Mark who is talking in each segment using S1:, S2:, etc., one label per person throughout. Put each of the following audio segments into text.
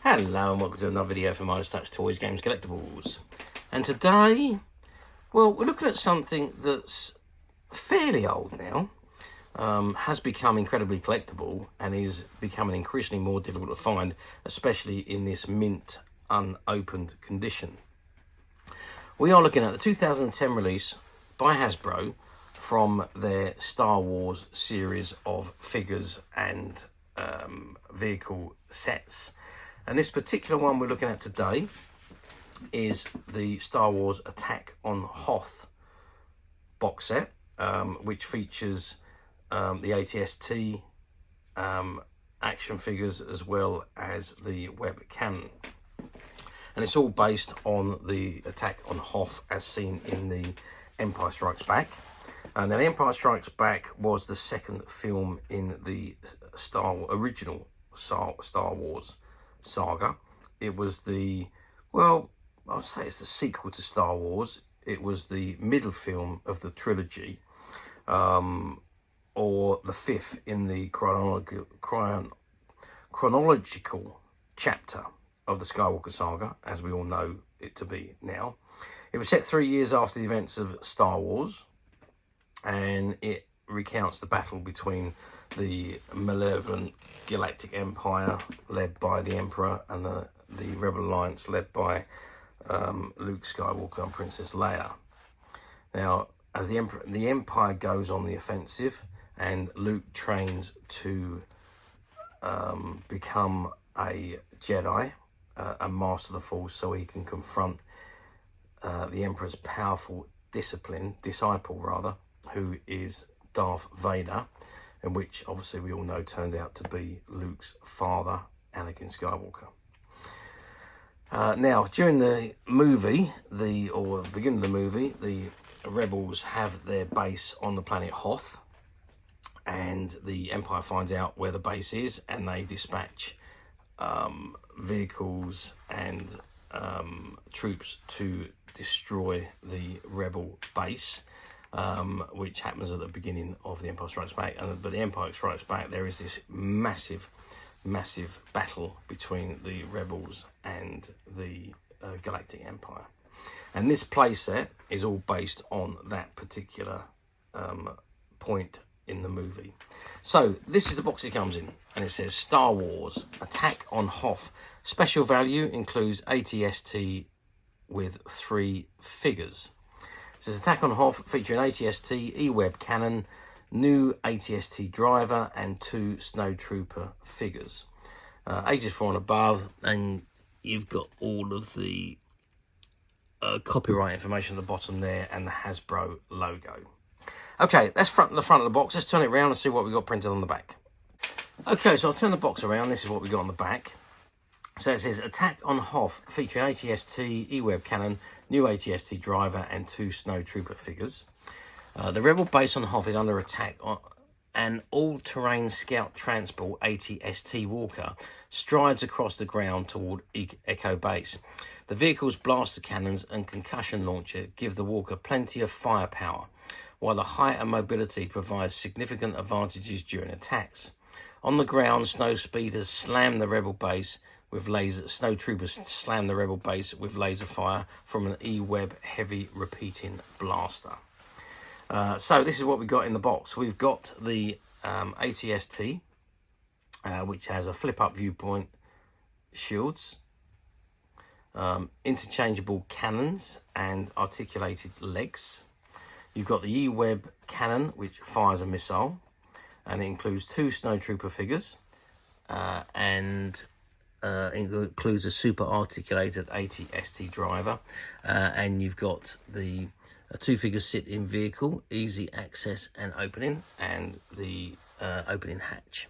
S1: Hello and welcome to another video from Midas Touch Toys, Games, Collectibles. And today, well, we're looking at something that's fairly old now, has become incredibly collectible and is becoming increasingly more difficult to find, especially in this mint unopened condition. We are looking at the 2010 release by Hasbro from their Star Wars series of figures and vehicle sets. And this particular one we're looking at today is the Star Wars Attack on Hoth box set, which features the AT-ST action figures as well as the web cannon. And it's all based on the Attack on Hoth as seen in the Empire Strikes Back. And then Empire Strikes Back was the second film in the original Star Wars saga. It was the, well, I'll say it's the sequel to Star Wars. It was the middle film of the trilogy, or the fifth in the chronological chapter of the Skywalker saga, as we all know it to be now. It was set 3 years after the events of Star Wars, and it recounts the battle between the malevolent Galactic Empire led by the Emperor and the Rebel Alliance led by Luke Skywalker and Princess Leia. Now, as the Empire goes on the offensive and Luke trains to become a Jedi, a Master of the Force, so he can confront the Emperor's powerful disciple, who is Darth Vader, and which obviously we all know turns out to be Luke's father, Anakin Skywalker. Now, during the movie, beginning of the movie, the rebels have their base on the planet Hoth, and the Empire finds out where the base is, and they dispatch vehicles and troops to destroy the rebel base. Which happens at the beginning of the Empire Strikes Back. But the Empire Strikes Back, there is this massive battle between the rebels and the Galactic Empire. And this playset is all based on that particular point in the movie. So this is the box it comes in, and it says Star Wars Attack on Hoth. Special value includes AT-ST with 3 figures. It says Attack on Hoth featuring AT-ST, E-Web cannon, new AT-ST driver, and 2 Snowtrooper figures. Ages 4 and above, and you've got all of the copyright information at the bottom there and the Hasbro logo. Okay, that's the front of the box. Let's turn it around and see what we got printed on the back. Okay, so I'll turn the box around. This is what we got on the back. So it says Attack on Hoth featuring AT-ST, E-Web cannon, new AT-ST driver, and 2 Snowtrooper figures. The rebel base on Hoth is under attack. An all-terrain scout transport AT-ST Walker strides across the ground toward Echo Base. The vehicle's blaster cannons and concussion launcher give the Walker plenty of firepower, while the height and mobility provides significant advantages during attacks. On the ground, Snowtroopers slam the rebel base with laser fire from an E-Web heavy repeating blaster. So this is what we got in the box. We've got the AT-ST, which has a flip-up viewpoint shields, interchangeable cannons and articulated legs. You've got the E-Web cannon, which fires a missile, and it includes 2 Snowtrooper figures, and includes a super articulated AT-ST driver, and you've got the 2 figures sit in vehicle, easy access and opening, and the opening hatch.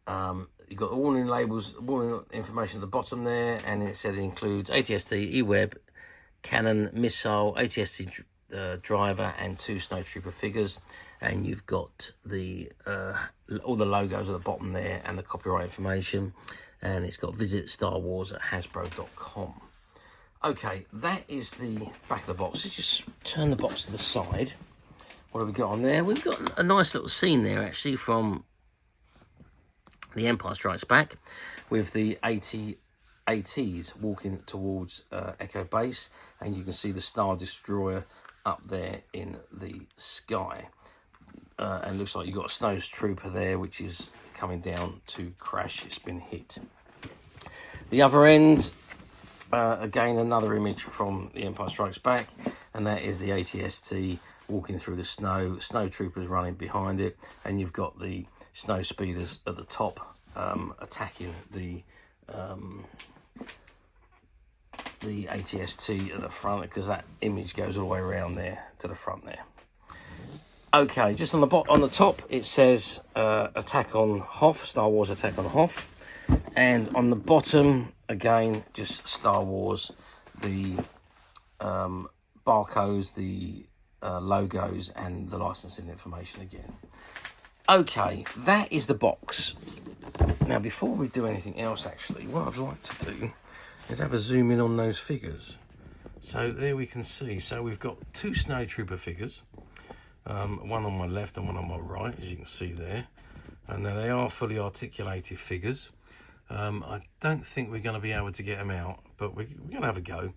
S1: You've got warning labels, warning information at the bottom there, and it said it includes AT-ST, E-Web, cannon, missile, AT-ST driver, and 2 Snowtrooper figures. And you've got the all the logos at the bottom there and the copyright information, and it's got visit Star Wars at hasbro.com. Okay, that is the back of the box. Let's just turn the box to the side. What have we got on there? We've got a nice little scene there actually from The Empire Strikes Back. with the ATs walking towards Echo Base, and you can see the Star Destroyer up there in the sky. And it looks like you've got a Snowtrooper there, which is coming down to crash. It's been hit. The other end, again, another image from The Empire Strikes Back, and that is the AT-ST walking through the snow, Snowtroopers running behind it, and you've got the snow speeders at the top attacking the AT-ST at the front, because that image goes all the way around there to the front there. Okay, just on the top it says Attack on Hoth, Star Wars Attack on Hoth, and on the bottom again just Star Wars, the barcodes, the logos, and the licensing information again. Okay, that is the box. Now before we do anything else, actually, what I'd like to do is have a zoom in on those figures. So there we can see, so we've got two Snowtrooper figures, one on my left and one on my right, as you can see there, and now they are fully articulated figures. I don't think we're going to be able to get them out, but we're going to have a go.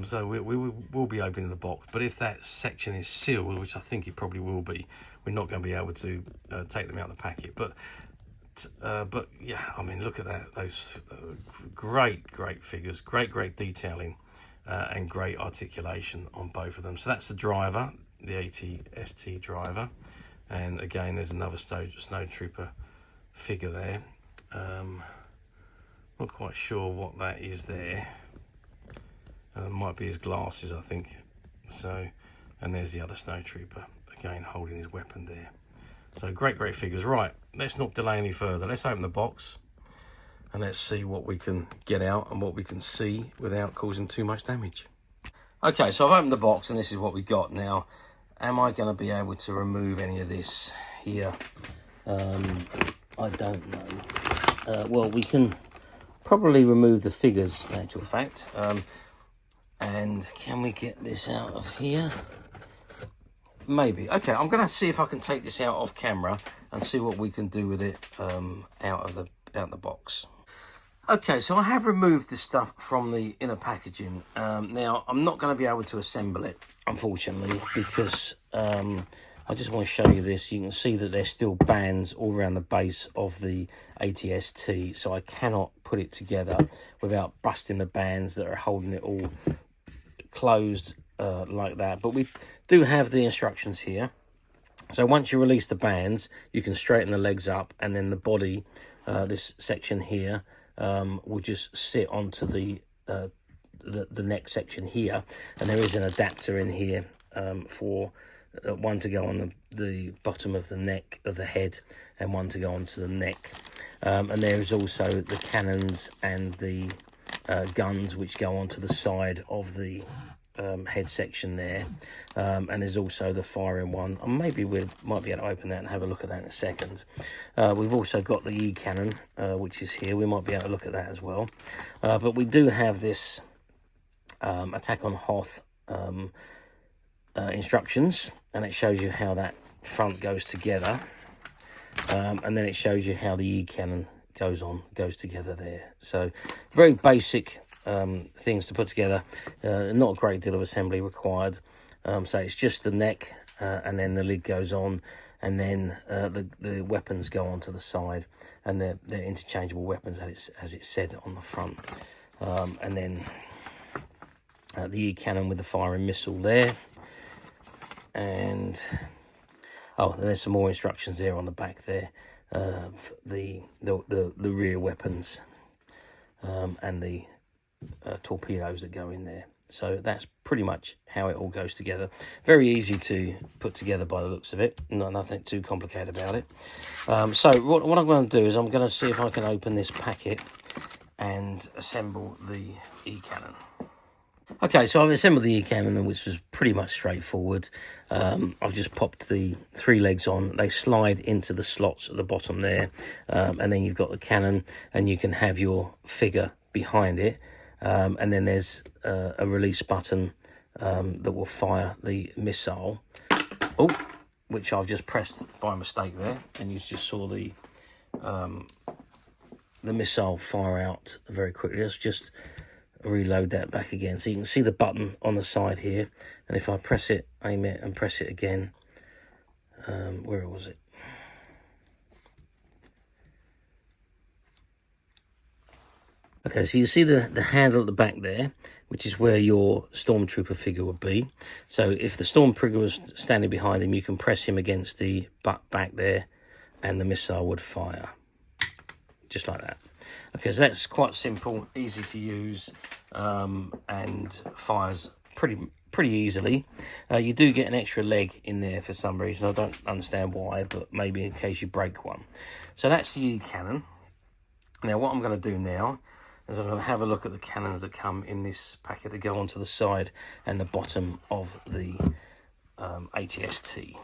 S1: So we will be opening the box, but if that section is sealed, which I think it probably will be, we're not going to be able to take them out of the packet. But yeah, I mean, look at that, those great figures, great detailing, and great articulation on both of them. So that's the driver, the AT-ST driver, and again there's another Snowtrooper figure there. Not quite sure what that is there. Might be his glasses, I think. So, and there's the other Snowtrooper again holding his weapon there. So great figures. Right, let's not delay any further. Let's open the box and let's see what we can get out and what we can see without causing too much damage. Okay, so I've opened the box and this is what we got. Now, am I going to be able to remove any of this here? I don't know. Well, we can probably remove the figures, in actual fact. And can we get this out of here? Maybe. Okay, I'm going to see if I can take this out off camera and see what we can do with it out of the box. Okay, so I have removed the stuff from the inner packaging. Now, I'm not going to be able to assemble it, unfortunately, because I just want to show you this. You can see that there's still bands all around the base of the AT-ST, so I cannot put it together without busting the bands that are holding it all closed like that. But we do have the instructions here. So once you release the bands, you can straighten the legs up, and then the body, this section here, will just sit onto the neck section here, and there is an adapter in here for one to go on the bottom of the neck of the head and one to go onto the neck, and there is also the cannons and the guns which go onto the side of the head section there, and there's also the firing one, and maybe we might be able to open that and have a look at that in a second. We've also got the E cannon, which is here. We might be able to look at that as well, but we do have this Attack on Hoth instructions, and it shows you how that front goes together, and then it shows you how the E cannon goes together there. So very basic things to put together, not a great deal of assembly required. So it's just the neck, and then the lid goes on, and then the weapons go onto the side, and they're interchangeable weapons as it said on the front, and then the E cannon with the firing missile there, and there's some more instructions there on the back there, the rear weapons, and the torpedoes that go in there. So that's pretty much how it all goes together. Very easy to put together by the looks of it. Nothing too complicated about it. So what I'm going to do is I'm going to see if I can open this packet and assemble the E-cannon. Okay, so I've assembled the E-cannon, which was pretty much straightforward. I've just popped the 3 legs on. They slide into the slots at the bottom there, and then you've got the cannon, and you can have your figure behind it. And then there's a release button that will fire the missile, which I've just pressed by mistake there, and you just saw the the missile fire out very quickly. Let's just reload that back again. So you can see the button on the side here, and if I press it, aim it, and press it again, where was it? Okay, so you see the handle at the back there, which is where your Stormtrooper figure would be. So if the Stormtrooper was standing behind him, you can press him against the butt back there, and the missile would fire, just like that. Okay, so that's quite simple, easy to use, and fires pretty easily. You do get an extra leg in there for some reason. I don't understand why, but maybe in case you break one. So that's the E-cannon. Now what I'm going to do now is I'm going to have a look at the cannons that come in this packet that go onto the side and the bottom of the ATST.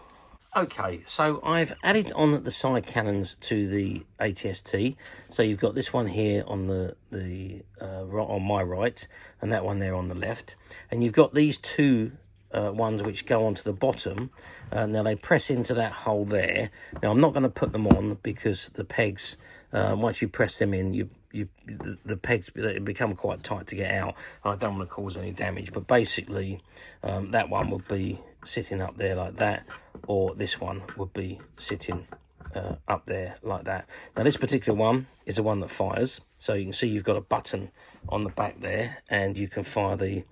S1: Okay, so I've added on the side cannons to the ATST. So you've got this one here on the on my right, and that one there on the left, and you've got these two ones which go onto the bottom. Now they press into that hole there. Now I'm not going to put them on because the pegs, once you press them in, the pegs become quite tight to get out. I don't want to cause any damage, but basically that one would be sitting up there like that, or this one would be sitting up there like that. Now this particular one is the one that fires, so you can see you've got a button on the back there, and you can fire the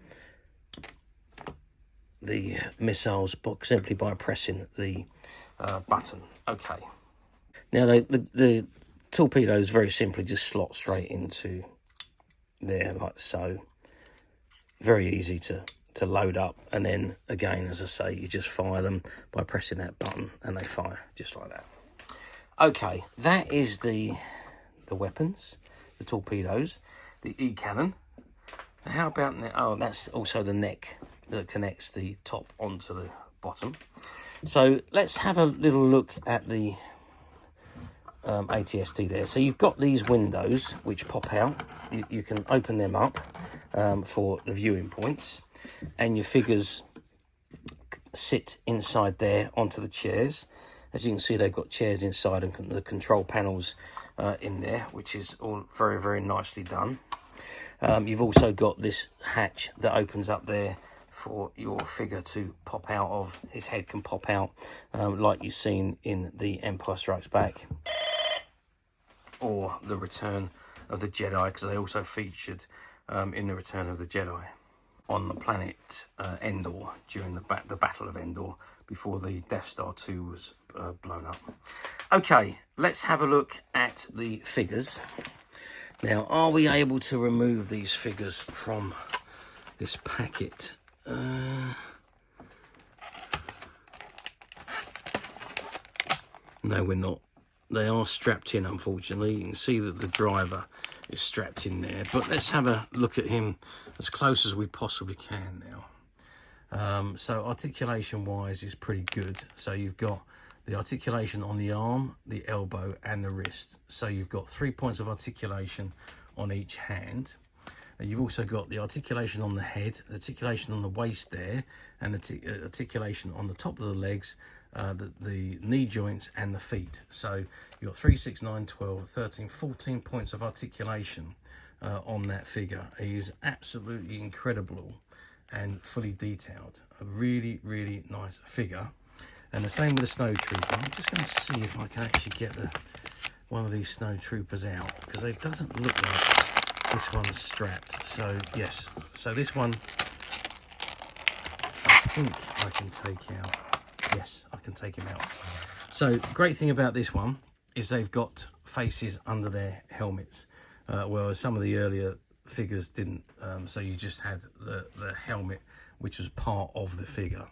S1: missiles simply by pressing the button. Okay, now the torpedoes very simply just slot straight into there like so. Very easy to load up, and then again, as I say, you just fire them by pressing that button and they fire just like that. Okay, that is the weapons, the torpedoes, the E-cannon. How about that's also the neck that connects the top onto the bottom. So let's have a little look at the ATST there. So you've got these windows which pop out. You can open them up for the viewing points, and your figures sit inside there onto the chairs. As you can see, they've got chairs inside and the control panels in there, which is all very nicely done. You've also got this hatch that opens up there for your figure to pop out of. His head can pop out like you've seen in the Empire Strikes Back or the Return of the Jedi, because they also featured in the Return of the Jedi on the planet Endor during the Battle of Endor, before the Death Star 2 was blown up. Okay, let's have a look at the figures. Now, are we able to remove these figures from this packet? No, we're not. They are strapped in, unfortunately. You can see that the driver is strapped in there, but let's have a look at him as close as we possibly can now. So articulation wise is pretty good. So you've got the articulation on the arm, the elbow and the wrist. So you've got 3 points of articulation on each hand. You've also got the articulation on the head, articulation on the waist there, and the articulation on the top of the legs, the knee joints and the feet. So you've got 3, 6, 9, 12, 13, 14 points of articulation on that figure. He is absolutely incredible and fully detailed. A really nice figure. And the same with the Snowtrooper. I'm just going to see if I can actually get one of these Snowtroopers out, because it doesn't look like this one's strapped. So yes, so this one I think I can take out. Yes, I can take him out. So great thing about this one is they've got faces under their helmets, whereas some of the earlier figures didn't. So you just had the helmet, which was part of the figure.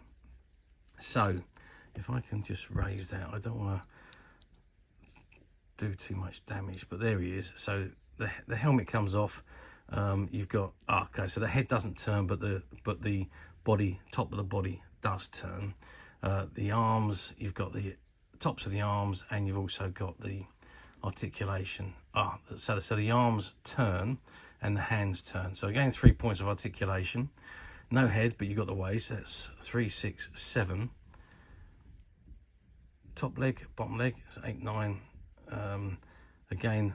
S1: So if I can just raise that, I don't want to do too much damage, but there he is. So the helmet comes off. You've got okay, so the head doesn't turn, but the body, top of the body does turn. The arms, you've got the tops of the arms, and you've also got the articulation. So the arms turn and the hands turn. So again, 3 points of articulation. No head, but you've got the waist. That's 3, 6, 7. Top leg, bottom leg, that's 8, 9. Again,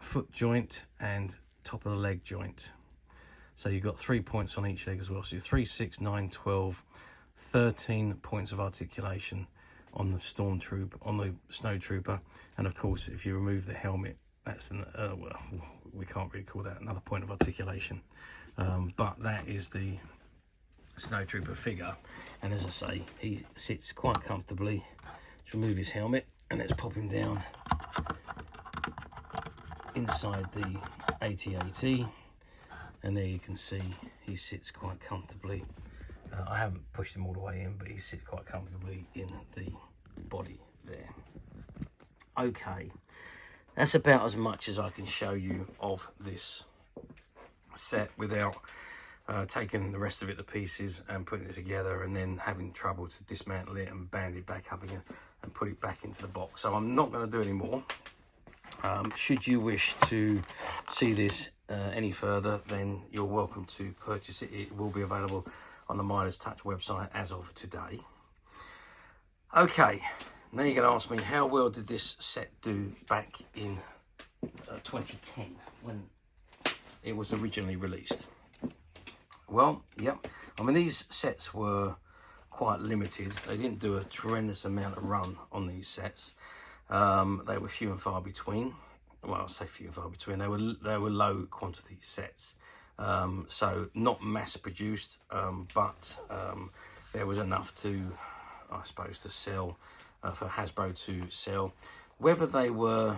S1: foot joint and top of the leg joint. So you've got 3 points on each leg as well. So you're 3, 6, 9, 12, 13 points of articulation on the Snowtrooper. And of course, if you remove the helmet, that's well, we can't really call that another point of articulation. But that is the Snowtrooper figure. And as I say, he sits quite comfortably. Let's remove his helmet and let's pop him down inside the AT-AT. And there you can see he sits quite comfortably. I haven't pushed him all the way in, but he sits quite comfortably in the body there. Okay, that's about as much as I can show you of this set without taking the rest of it to pieces and putting it together and then having trouble to dismantle it and band it back up again and put it back into the box. So I'm not going to do any more. Should you wish to see this any further, then you're welcome to purchase it. It will be available on the Midas Touch website as of today. Okay, now you're going to ask me, how well did this set do back in 2010 when it was originally released? Well, yep, I mean, these sets were quite limited. They didn't do a tremendous amount of run on these sets. They were few and far between. Well, I'll say few and far between. They were low quantity sets, so not mass produced, but there was enough to, I suppose, to sell, for Hasbro to sell. Whether they were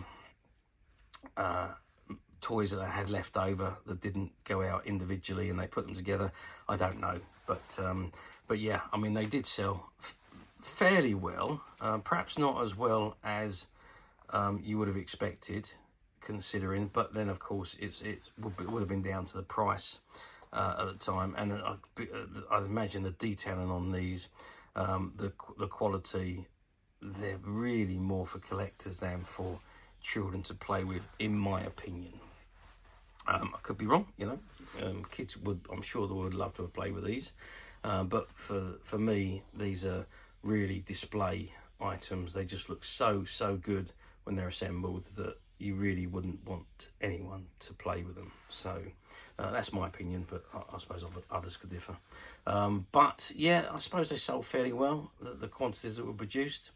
S1: toys that they had left over that didn't go out individually and they put them together, I don't know. But yeah, I mean, they did sell fairly well, perhaps not as well as you would have expected, considering, but then of course it would have been down to the price at the time, and I'd imagine the detailing on these, the quality, they're really more for collectors than for children to play with, in my opinion. I could be wrong, you know. Kids would, I'm sure they would love to have played with these, but for me, these are really display items. They just look so good when they're assembled that you really wouldn't want anyone to play with them. So that's my opinion, but I suppose others could differ. But yeah, I suppose they sold fairly well, the quantities that were produced.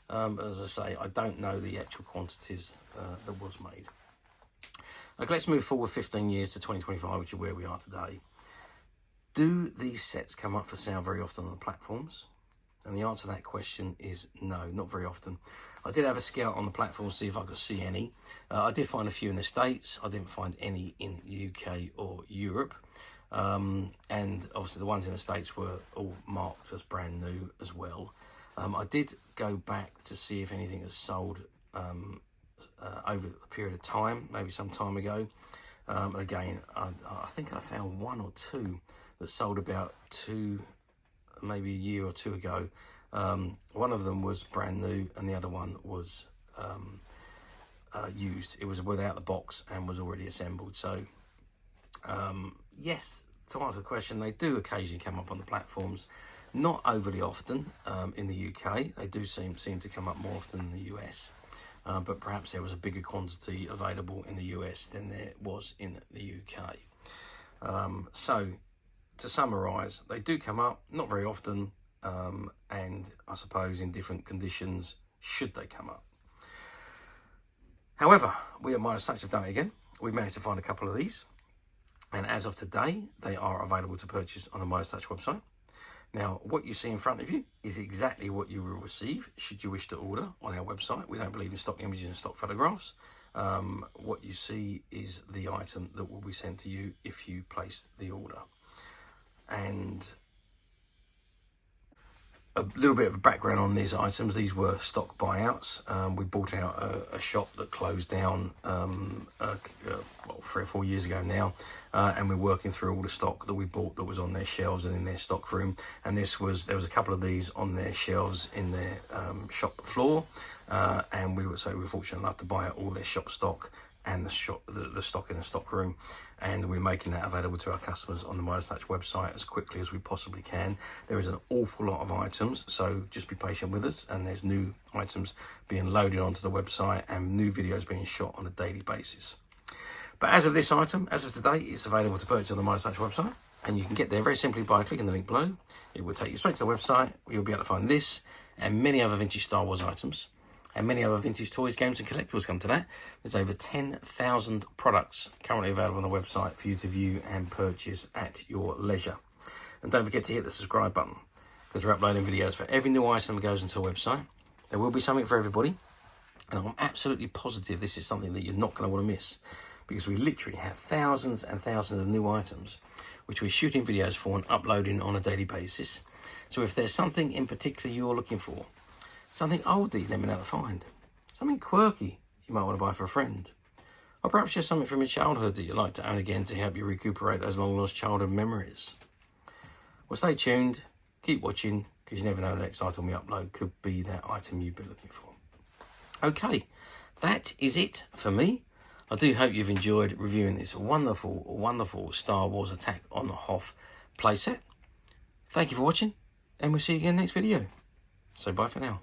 S1: As I say, I don't know the actual quantities that was made. Okay, let's move forward 15 years to 2025, which is where we are today. Do these sets come up for sale very often on the platforms? And the answer to that question is no, not very often. I did have a scout on the platform to see if I could see any. I did find a few in the States. I didn't find any in the UK or Europe. And obviously the ones in the States were all marked as brand new as well. I did go back to see if anything has sold over a period of time, maybe some time ago. Again, I think I found one or two that sold about maybe a year or two ago. One of them was brand new and the other one was used. It was without the box and was already assembled. So yes, to answer the question, they do occasionally come up on the platforms, not overly often. In the UK, they do seem to come up more often in the US, but perhaps there was a bigger quantity available in the US than there was in the UK. So to summarise, they do come up, not very often, and I suppose in different conditions should they come up. However, we at Midas Touch have done it again. We've managed to find a couple of these, and as of today, they are available to purchase on the Midas Touch website. Now, what you see in front of you is exactly what you will receive should you wish to order on our website. We don't believe in stock images and stock photographs. What you see is the item that will be sent to you if you place the order. And a little bit of a background on these items. These were stock buyouts. We bought out a shop that closed down 3 or 4 years ago now, and we're working through all the stock that we bought that was on their shelves and in their stock room. And there was a couple of these on their shelves in their shop floor, and we were fortunate enough to buy out all their shop stock and the stock in the stock room, and we're making that available to our customers on the Midas Touch website as quickly as we possibly can. There is an awful lot of items, so just be patient with us, and there's new items being loaded onto the website and new videos being shot on a daily basis. But as of this item, as of today, it's available to purchase on the Midas Touch website. And you can get there very simply by clicking the link below. It will take you straight to the website. You'll be able to find this and many other vintage Star Wars items. And many other vintage toys, games and collectibles come to that. There's over 10,000 products currently available on the website for you to view and purchase at your leisure. And don't forget to hit the subscribe button, because we're uploading videos for every new item that goes into the website. There will be something for everybody. And I'm absolutely positive this is something that you're not going to want to miss, because we literally have thousands and thousands of new items which we're shooting videos for and uploading on a daily basis. So if there's something in particular you're looking for, something old that you never know how to find, something quirky you might want to buy for a friend, or perhaps just something from your childhood that you'd like to own again to help you recuperate those long lost childhood memories. Well, stay tuned, keep watching, because you never know the next item we upload could be that item you've been looking for. Okay, that is it for me. I do hope you've enjoyed reviewing this wonderful, wonderful Star Wars Attack on the Hoth playset. Thank you for watching, and we'll see you again next video. So bye for now.